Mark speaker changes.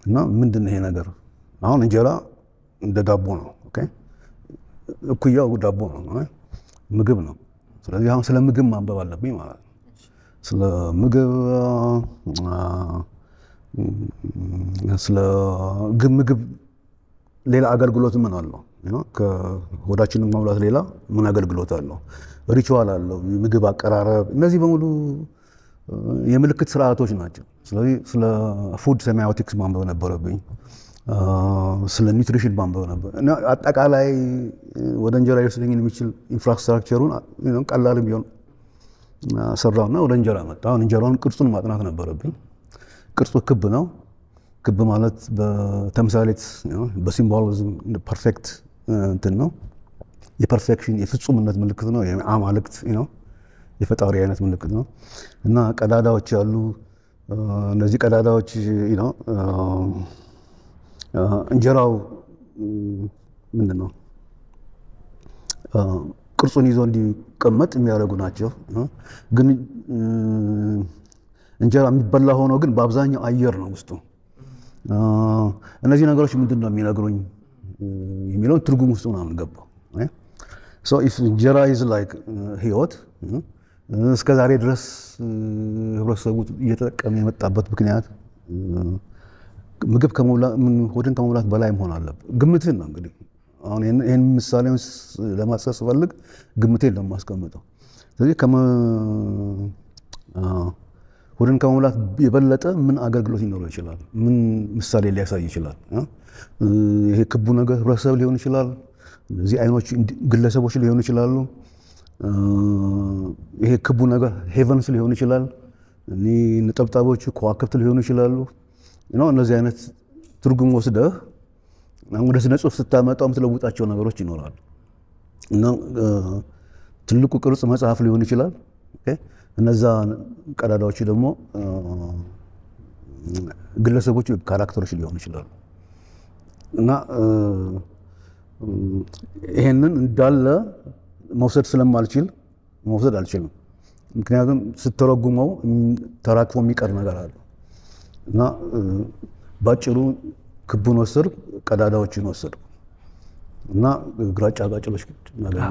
Speaker 1: እና ምንድነው ይሄ ነገር? አሁን እንጀራ እንደ ዳቦ ነው። ኦኬ እኩያው ዳቦ ነው፣ ምግብ ነው። ስለዚህ አሁን ስለ ምግብ ማንበብ አለብኝ ማለት ነው። ስለ ምግብ ምግብ ሌላ አገልግሎት ምን አለው? ከሆዳችንን መሙላት ሌላ ምን አገልግሎት አለው? ሪቹዋል አለው፣ ምግብ አቀራረብ፣ እነዚህ በሙሉ የምልክት ስርዓቶች ናቸው። ስለዚህ ስለ ፉድ ሴሚዮቲክስ ማንበብ ነበረብኝ፣ ስለ ኒውትሪሽን ማንበብ ነበር እና አጠቃላይ ወደ እንጀራ ሊወስደኝን የሚችል ኢንፍራስትራክቸሩን ቀላልም ቢሆን ሰራውና ወደ እንጀራ መጣ። አሁን እንጀራውን ቅርጹን ማጥናት ነበረብኝ። ቅርጹ ክብ ነው። ክብ ማለት በተምሳሌት በሲምቦሊዝም ፐርፌክት እንትን ነው። የፐርፌክሽን የፍጹምነት ምልክት ነው። የአማልክት ነው፣ የፈጣሪ አይነት ምልክት ነው። እና ቀዳዳዎች አሉ። እነዚህ ቀዳዳዎች ነው እንጀራው ምንድነው ቅርጹን ይዞ እንዲቀመጥ የሚያደርጉ ናቸው። ግን እንጀራ የሚበላ ሆኖ ግን በአብዛኛው አየር ነው ውስጡ። እነዚህ ነገሮች ምንድን ነው የሚነግሩኝ የሚለውን ትርጉም ውስጥ ምናምን ገባው። እንጀራ ኢዝ ላይክ ህይወት እስከ ዛሬ ድረስ ህብረተሰቡ እየተጠቀመ የመጣበት ምክንያት ምግብ ሆድን ከመሙላት በላይ መሆን አለበት። ግምትህን ነው እንግዲህ አሁን ይህን ምሳሌውን ለማስቀመጥ ስፈልግ ግምቴን ነው የማስቀምጠው። ስለዚህ ሆድን ከመሙላት የበለጠ ምን አገልግሎት ሊኖረው ይችላል? ምን ምሳሌ ሊያሳይ ይችላል? ይሄ ክቡ ነገር ህብረተሰብ ሊሆን ይችላል። እነዚህ አይኖች ግለሰቦች ሊሆኑ ይችላሉ። ይሄ ክቡ ነገር ሄቨንስ ሊሆን ይችላል። ነጠብጣቦቹ ከዋክብት ሊሆኑ ይችላሉ። እነዚህ አይነት ትርጉም ወስደህ ወደ ስነ ጽሁፍ ስታመጣው የምትለውጣቸው ነገሮች ይኖራሉ። እና ትልቁ ቅርጽ መጽሐፍ ሊሆን ይችላል። እነዛ ቀዳዳዎች ደግሞ ግለሰቦች ካራክተሮች ሊሆኑ ይችላሉ። እና ይሄንን እንዳለ መውሰድ ስለማልችል መውሰድ አልችልም። ምክንያቱም ስትተረጉመው ተራክፎ የሚቀር ነገር አለ። እና ባጭሩ ክቡን ወሰድኩ፣ ቀዳዳዎችን ወሰድኩ እና ግራጫ ቃጭሎች ነገር